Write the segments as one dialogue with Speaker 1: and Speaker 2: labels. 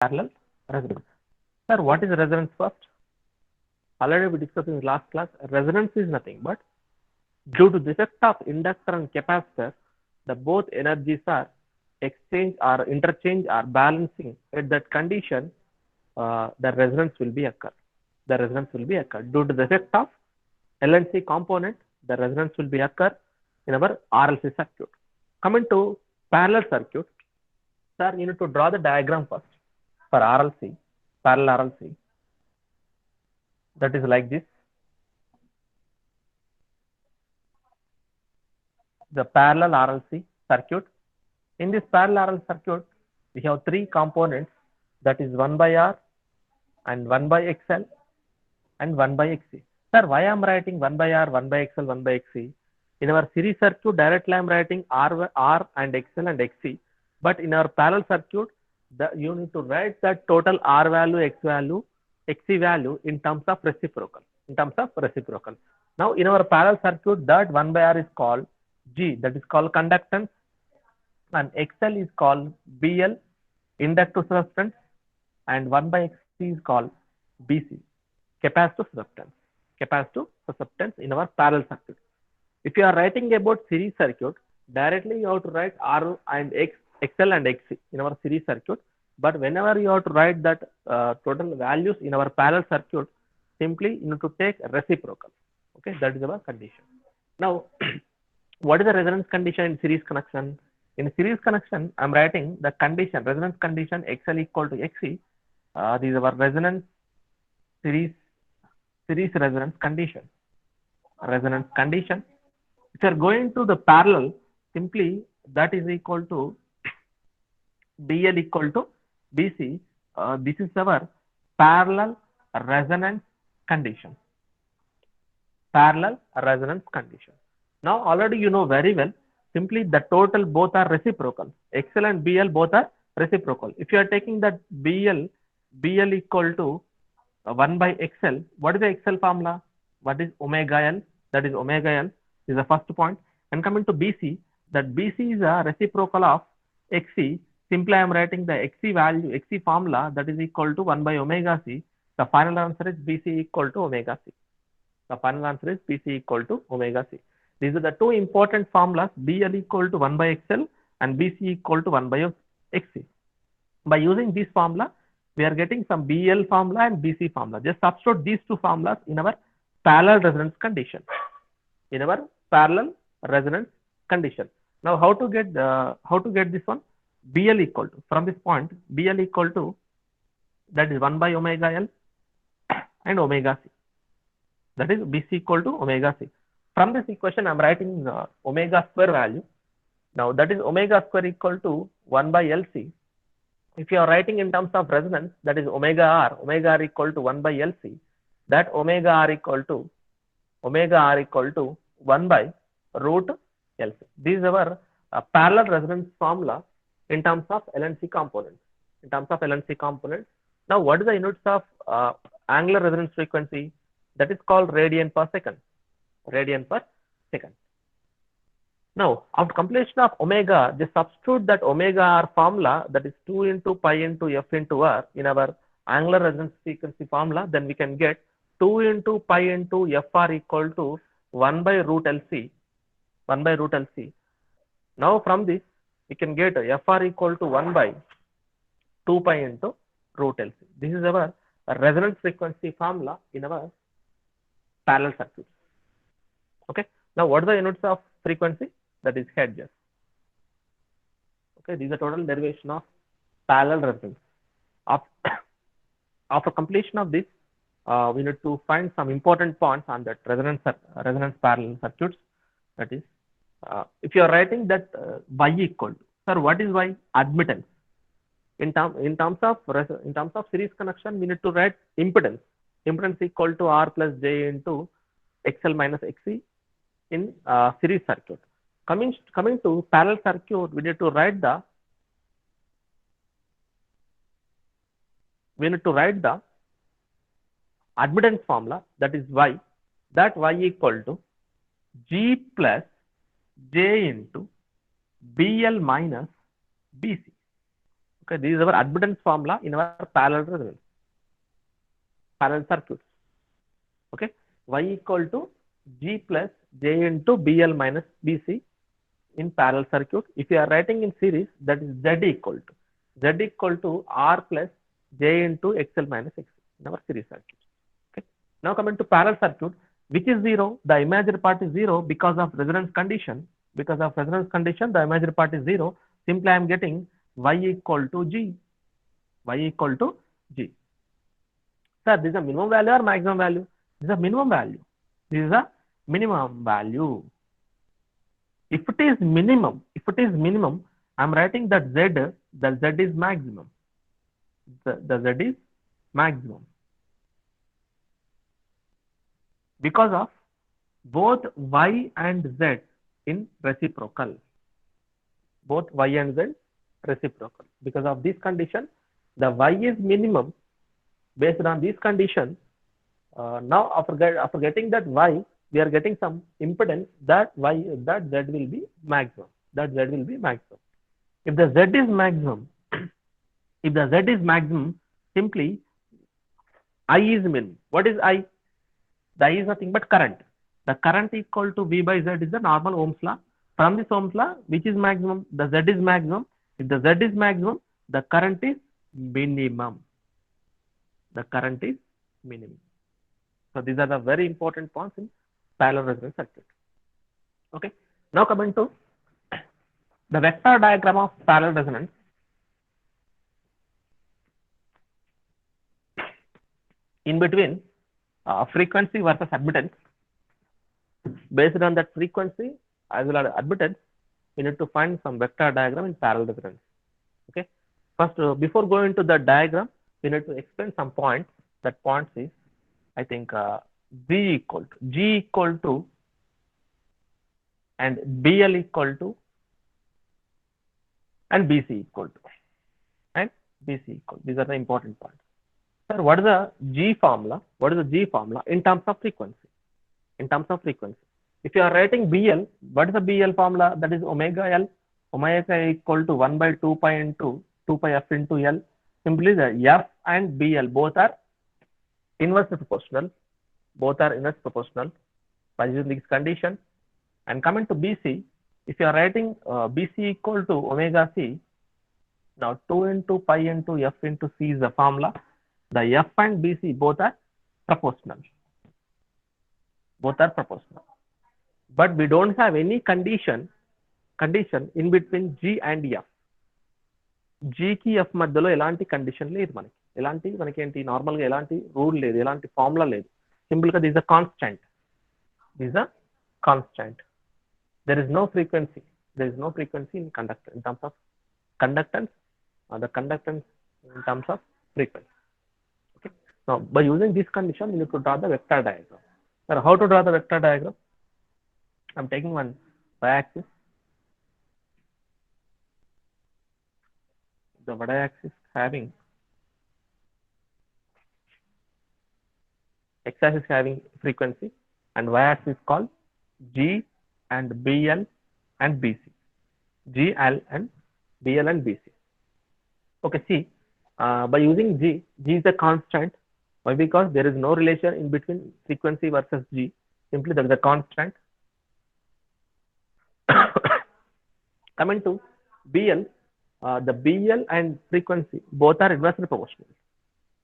Speaker 1: parallel resonance. Sir, what is resonance first? Already we discussed in the last class. Resonance is nothing but due to the effect of inductor and capacitor, the both energies are exchange or interchange or balancing. At that condition, the resonance will be occur. The resonance will be occur due to the effect of LNC component. The resonance will be occur in our RLC circuit. Coming to parallel circuit, sir, you need to draw the diagram first for RLC, parallel RLC. That is like this. The parallel RLC circuit. In this parallel RLC circuit, we have three components, that is 1 by R and 1 by XL and 1 by XC. Sir, why I am writing 1 by R, 1 by XL, 1 by XC? In our series circuit, directly I am writing R and XL and XC. But in our parallel circuit, you need to write that total R value, X value, XC value in terms of reciprocal. In terms of reciprocal. Now, in our parallel circuit, that 1 by R is called G, that is called conductance, and XL is called BL, inductive substance, and 1 by XC is called BC, capacitive substance. Capacitive substance in our parallel circuit. If you are writing about series circuit, directly you have to write R and X, XL and XC in our series circuit. But whenever you have to write that total values in our parallel circuit, simply you need to take reciprocal. Okay, that is our condition. Now, what is the resonance condition in series connection? In series connection, I am writing the condition, resonance condition XL equal to XC. This is our resonance series resonance condition. Resonance condition. If you are going to the parallel, simply that is equal to BL equal to BC. This is our parallel resonance condition. Parallel resonance condition. Now already you know very well, simply the total both are reciprocal. XL and BL both are reciprocal. If you are taking that BL equal to 1 by XL, what is the XL formula? What is omega L? That is omega L is the first point. And coming to BC, that BC is a reciprocal of XC. Simply I am writing the XC value, XC formula, that is equal to 1 by omega C. The final answer is BC equal to omega C. The final answer is BC equal to omega C. These are the two important formulas, BL equal to 1 by XL and BC equal to 1 by XC. By using this formula, we are getting some BL formula and BC formula. Just substitute these two formulas in our parallel resonance condition. In our parallel resonance condition. Now, how to get this one? BL equal to, from this point, BL equal to, that is 1 by omega L and omega C. That is BC equal to omega C. From this equation, I am writing omega square value. Now, that is omega square equal to 1 by LC. If you are writing in terms of resonance, that is omega R equal to 1 by LC. That omega R equal to 1 by root LC. This is our parallel resonance formula in terms of LNC components. In terms of LNC components. Now, what is the units of angular resonance frequency? That is called radian per second. Radian per second. Now, after completion of omega, just substitute that omega R formula, that is 2 into pi into f into r in our angular resonance frequency formula. Then we can get 2 into pi into fr equal to 1 by root LC. 1 by root LC. Now, from this, we can get fr equal to 1 by 2 pi into root LC. This is our resonance frequency formula in our parallel circuit. Okay. Now, what are the units of frequency? That is hertz. Okay. These are total derivation of parallel resonance. After completion of this, we need to find some important points on that resonance parallel circuits. That is, if you are writing that y equal to, sir, what is y? Admittance. In terms of series connection, we need to write impedance. Impedance equal to R plus J into XL minus XC in series circuit. Coming to parallel circuit, we need to write the admittance formula, that is y. That y equal to G plus J into BL minus BC. Okay, this is our admittance formula in our parallel resonance, parallel circuits. Okay, Y equal to G plus J into BL minus BC in parallel circuit. If you are writing in series, that is Z equal to R plus J into XL minus XC in our series circuit. Okay. Now coming to parallel circuit, which is 0, the imaginary part is 0 because of resonance condition. Because of resonance condition, the imaginary part is 0. Simply I am getting Y equal to G. Y equal to G. Sir, this is a minimum value or maximum value? This is a minimum value. This is a minimum value. If it is minimum, I am writing that the Z is maximum. The Z is maximum. Because of both Y and Z in reciprocal. Both Y and Z reciprocal. Because of this condition, the Y is minimum. Based on this condition, now after getting that Y, we are getting some impedance that Z will be maximum. That Z will be maximum. If the Z is maximum, simply I is minimum. What is I? The I is nothing but current. The current equal to V by Z is the normal Ohm's law. From this Ohm's law, which is maximum? The Z is maximum. If the Z is maximum, the current is minimum. The current is minimum. So these are the very important points in parallel resonance circuit. Okay. Now coming to the vector diagram of parallel resonance. In between frequency versus admittance, based on that frequency as well as admittance, we need to find some vector diagram in parallel resonance. Okay. First, before going to the diagram, we need to explain some points. That points is, I think, G equal to and BL equal to and BC equal to and BC equal. These are the important points. Sir, what is the G formula? What is the G formula in terms of frequency? In terms of frequency. If you are writing BL, what is the BL formula? That is omega L. Omega equal to 1 by 2 pi into 2 pi F into L. Simply the F and BL both are inversely proportional. Both are inversely proportional by using this condition. And coming to BC, if you are writing BC equal to omega C, now 2 into pi into F into C is the formula. The F and BC both are proportional. Both are proportional. But we don't have any condition in between G and F. G ki F మధ్యలో ఎలాంటి condition లేదు మనకి ఏంటి normal గా ఎలాంటి rule లేదు ఎలాంటి formula లేదు సింపుల్ గా this a constant there is no frequency in conductor in terms of conductance the conductance in terms of frequency. Okay, now by using this condition you need to draw the vector diagram. Now how to draw the vector diagram? I am taking one y-axis. The y-axis having x-axis having frequency and y-axis called G and BL and BC. GL and BL and BC. Okay, see, by using G is a constant. Why? Because there is no relation in between frequency versus G. Simply that is a constant. Coming to BL, the BL and frequency both are inversely proportional.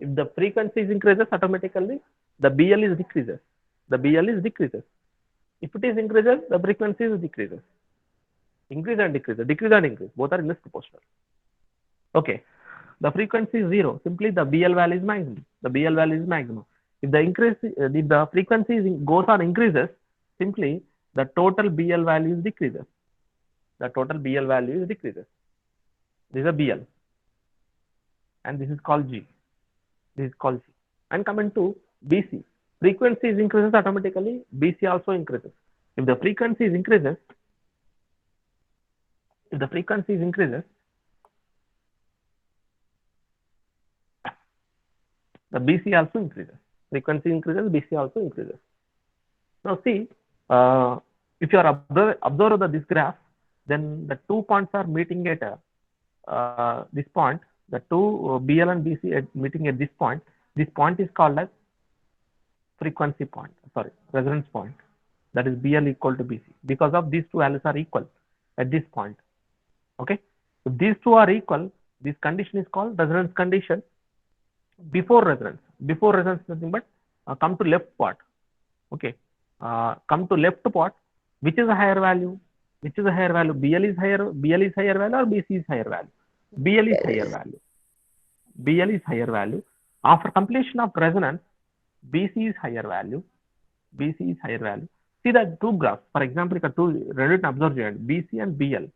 Speaker 1: If the frequency is increases, automatically the BL is decreases. If it is increases, the frequency is decreases. Decrease and increase, both are inversely proportional. Okay, the frequency is 0. Simply the BL value is maximum. If the frequency goes on increases, simply the total BL value decreases. This is a BL, and this is called G. And coming to BC, frequency is increases automatically. BC also increases. If the frequency is increases, the BC also increases. Frequency increases, BC also increases. Now see, if you are observe this graph, then the 2 points are meeting at this point. The two BL and BC meeting at this point is called as frequency point, sorry, resonance point. That is BL equal to BC. Because of these two values are equal at this point. Okay. If these two are equal, this condition is called resonance condition. Before resonance nothing but come to left part. Okay. Come to left part. Which is a higher value? Which is a higher value? BL is higher value or BC is higher value? BL is higher value. BL is higher value. After completion of resonance, BC is higher value. BC is higher value. See the two graphs. For example, two observe BC and BL.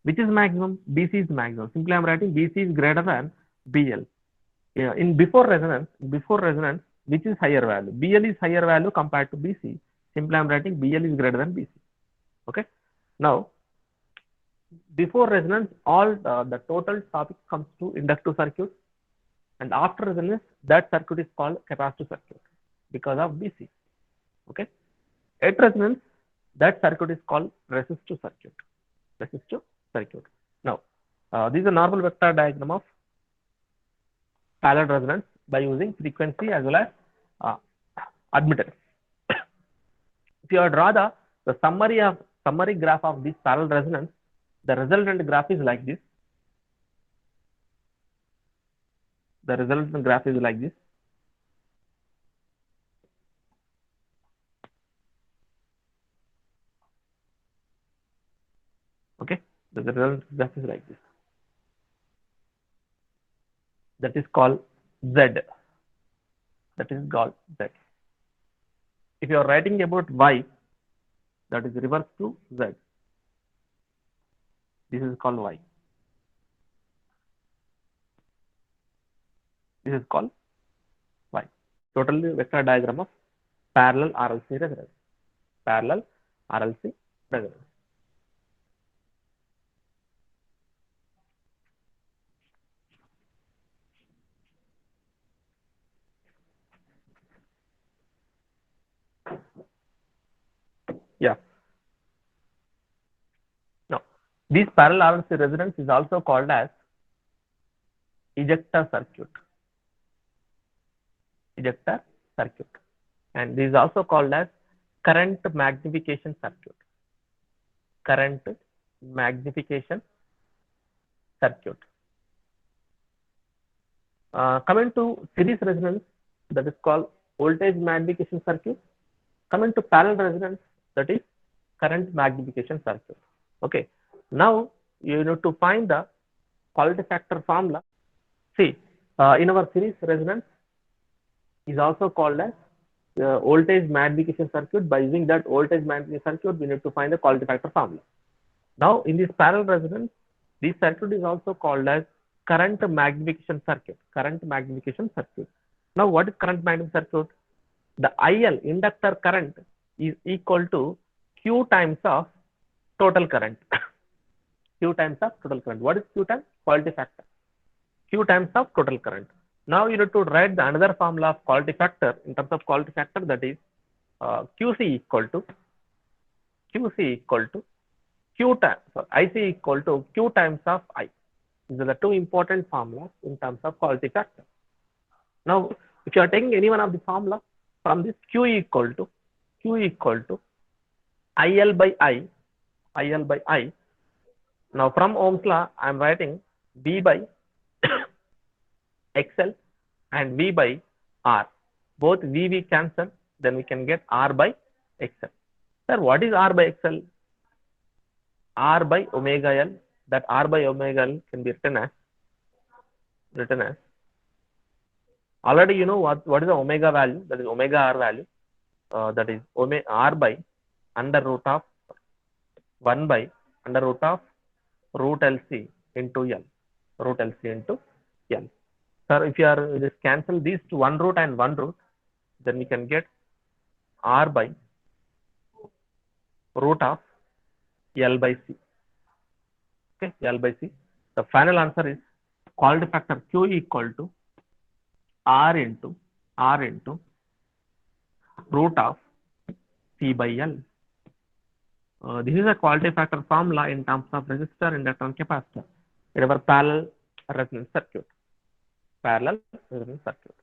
Speaker 1: Which is maximum? BC is maximum. Simply I am writing BC is greater than BL. Yeah, in before resonance, which is higher value? BL is higher value compared to BC. Simply I am writing BL is greater than BC. Okay. Now, before resonance, all the total topic comes to inductive circuit, and after resonance, that circuit is called capacitive circuit because of BC. Okay. At resonance, that circuit is called resistive circuit. Now, this is a normal vector diagram of parallel resonance by using frequency as well as admittance. If you draw the summary graph of this parallel resonance, the resultant graph is like this. The resultant graph is like this. Okay, the resultant graph is like this. That is called Z. That is called Z. If you are writing about Y, that is reverse to Z. This is called Y. This is called Y. Totally vector diagram of parallel RLC resonance. Parallel RLC resonance. Yeah. Now, this parallel RLC resonance is also called as ejector circuit. Ejector circuit. And this is also called as current magnification circuit. Current magnification circuit. Coming to series resonance, that is called voltage magnification circuit. Coming to parallel resonance, that is current magnification circuit. Okay. Now you need to find the quality factor formula. See, in our series resonance is also called as voltage magnification circuit. By using that voltage magnification circuit, we need to find the quality factor formula. Now, in this parallel resonance, this circuit is also called as current magnification circuit. Current magnification circuit. Now, what is current magnification circuit? The IL, inductor current, is equal to Q times of total current. Q times of total current. What is Q times? Quality factor. Q times of total current. Now you need to write the another formula of quality factor. In terms of quality factor, that is QC equal to Q times, IC equal to Q times of I. These are the two important formulas in terms of quality factor. Now, if you are taking any one of the formula from this, Q equal to IL by I. Now from Ohm's law, I am writing V by XL and V by R. Both V cancel, then we can get R by XL. Sir, what is R by XL? R by omega L. That R by omega L can be written as already you know what is the omega value, that is omega R value, that is omega R by under root of 1 by under root of root LC into L. Root LC into L. Sir, if you are just cancel these to one root and one root, then we can get R by root of L by C. Okay, L by C. The final answer is quality factor Q equal to R into root of C by L. This is a quality factor formula in terms of resistor, inductor, and capacitor. In our parallel resonance circuit. Parallel resonance circuit.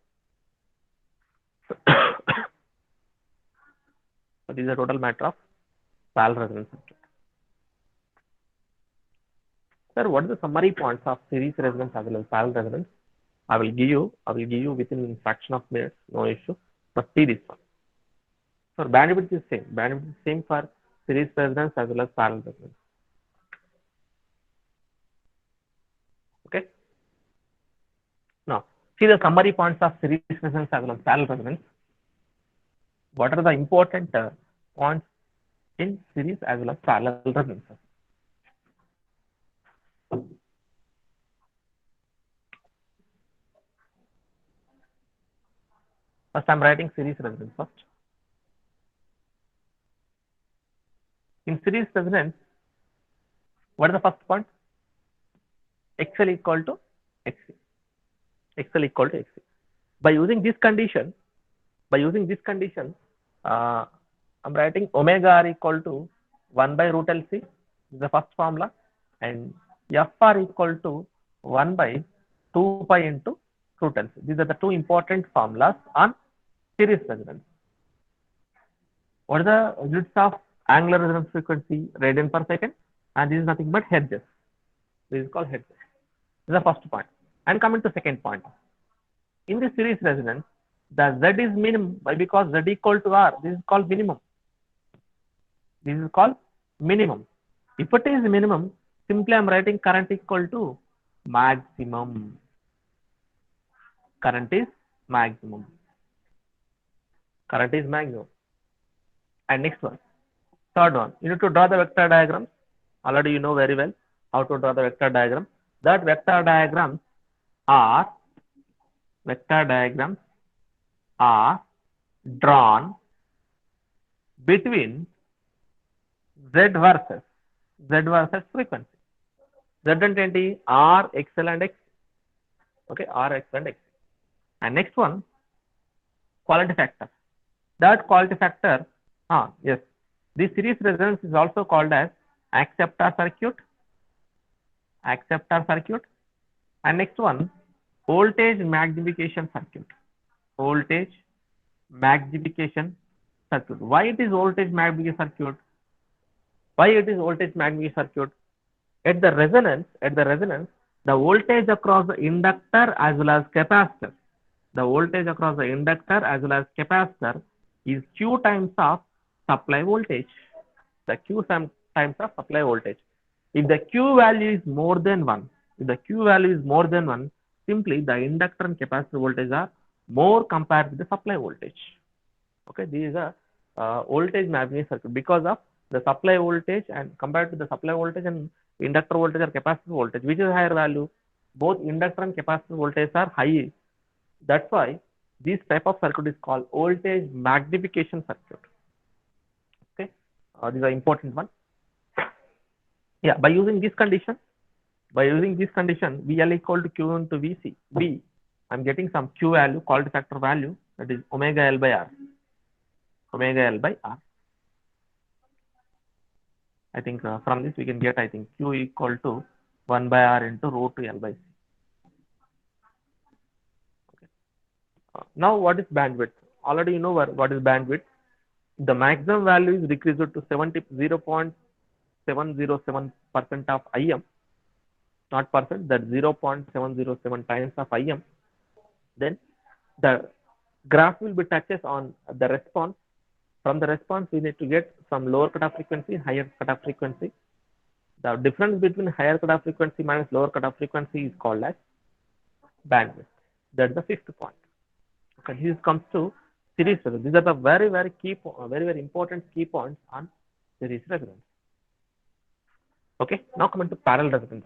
Speaker 1: So this is a total matter of parallel resonance circuit. Sir, what is the summary points of series resonance as well as parallel resonance? I will give you within fraction of minutes, no issue. But see this one. So bandwidth is same. Bandwidth is same for series resonance as well as parallel resonance. Okay. Now see the summary points of series resonance as well as parallel resonance. What are the important points in series as well as parallel resonances? First, I'm writing series resonance first. In series resonance, what is the first point? XL equal to XC. XL equal to XC. By using this condition, I'm writing omega r equal to 1 by root LC. This is the first formula. And FR equal to 1 by 2 pi into root LC. These are the two important formulas on series resonance. What are the units of angular resonance frequency? Radian per second. And this is nothing but hertz. This is called hertz. This is the first point. And coming to second point. In the series resonance, the Z is minimum because Z equal to R. This is called minimum. This is called minimum. If it is minimum, simply I am writing current equal to maximum. Current is maximum. Current is maximum. And next one, third one, you need to draw the vector diagram. Already you know very well how to draw the vector diagram. That vector diagrams are drawn between Z versus frequency. Z and R, XL and X. Okay, R, X and X. And next one, quality factor. That quality factor, yes, this series resonance is also called as acceptor circuit. And next one, voltage magnification circuit. Voltage magnification circuit. Why it is voltage magnification circuit? At the resonance, the voltage across the inductor as well as capacitor. Is Q times of supply voltage. If the Q value is more than 1, simply the inductor and capacitor voltage are more compared to the supply voltage. Okay, this is a voltage magnification circuit because of the supply voltage and compared to the supply voltage and inductor voltage or capacitor voltage, which is higher value. Both inductor and capacitor voltage are high. That's why this type of circuit is called voltage magnification circuit. Okay, these are important one. Yeah, by using this condition, VL equal to Q into VC. B, I'm getting some Q value, quality factor value, that is omega L by R. I think from this we can get, I think Q equal to 1 by R into rho to L by C. Okay. Now what is bandwidth? Already you know what is bandwidth. The maximum value is decreased to 0.707% of IM, not percent, that 0.707 times of IM. Then the graph will be touches on the response. From the response, we need to get some lower cutoff frequency, higher cutoff frequency. The difference between higher cutoff frequency minus lower cutoff frequency is called as bandwidth. That's the fifth point. Okay, this comes to series resonance. These are the very, very important key points on series resonance. Okay, now coming to parallel resonance.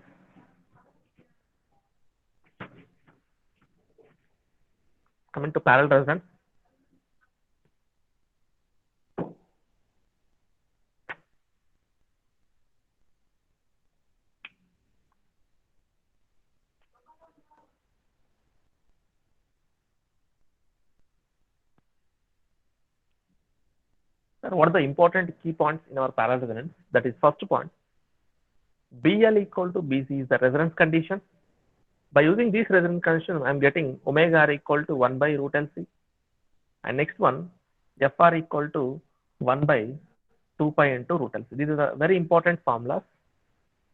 Speaker 1: What are the important key points in our parallel resonance? That is first point, BL equal to BC is the resonance condition. By using this resonance condition, I am getting omega r equal to 1 by root LC. And next one, Fr equal to 1 by 2 pi into root LC. These are the very important formulas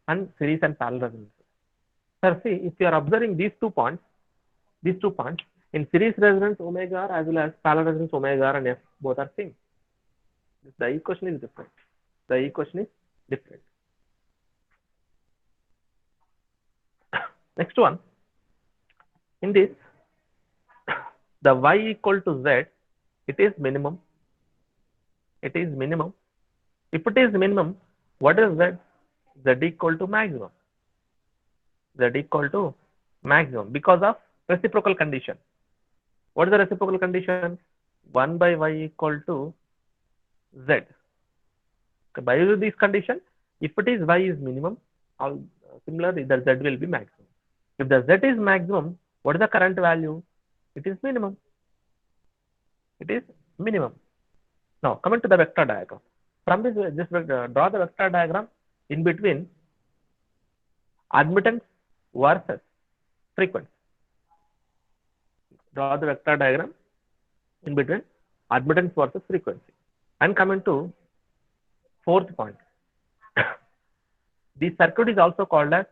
Speaker 1: and series and parallel resonance. Sir, see, if you are observing these 2 points, in series resonance omega r as well as parallel resonance omega r and F both are same. The equation is different. Next one, in this, the y equal to z, it is minimum. If it is minimum, what is z? Z equal to maximum. Because of reciprocal condition. What is the reciprocal condition? 1 by y equal to z. Okay, by using this condition, if it is y is minimum, similarly the z will be maximum. If the z is maximum, what is the current value? It is minimum. Now coming to the vector diagram. From this, just draw the vector diagram in between admittance versus frequency. Draw the vector diagram in between admittance versus frequency. And coming to fourth point. This circuit is also called as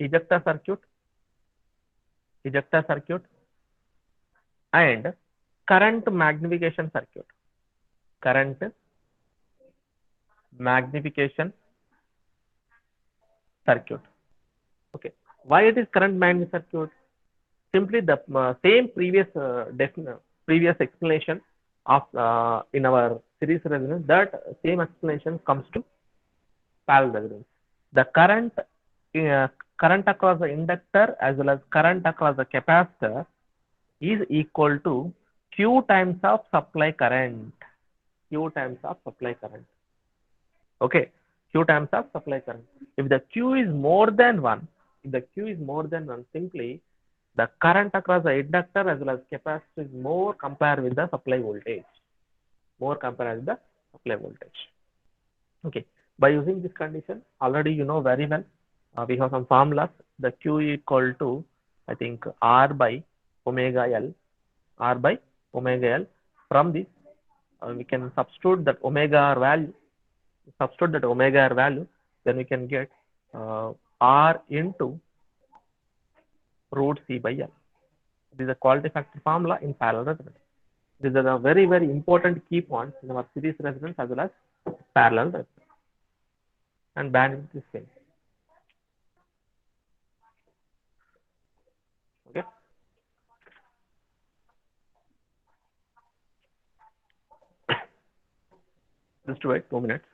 Speaker 1: ejector circuit and current magnification circuit. Okay. Why it is current magnification circuit? Simply the same previous explanation of in our series resonance, that same explanation comes to parallel resonance. The current across the inductor as well as current across the capacitor is equal to Q times of supply current. Okay, Q times of supply current. If the Q is more than 1, simply the current across the inductor as well as capacitor is more compared with the supply voltage. Okay, by using this condition, already you know very well, we have some formulas. The Q equal to, I think, R by omega L. From this, we can substitute that omega R value. Then we can get R into root C by L. This is a quality factor formula in parallel resonance. These are the very, very important key points in our series resonance as well as parallel resonance. And bandwidth is same. Okay. Just wait 2 minutes.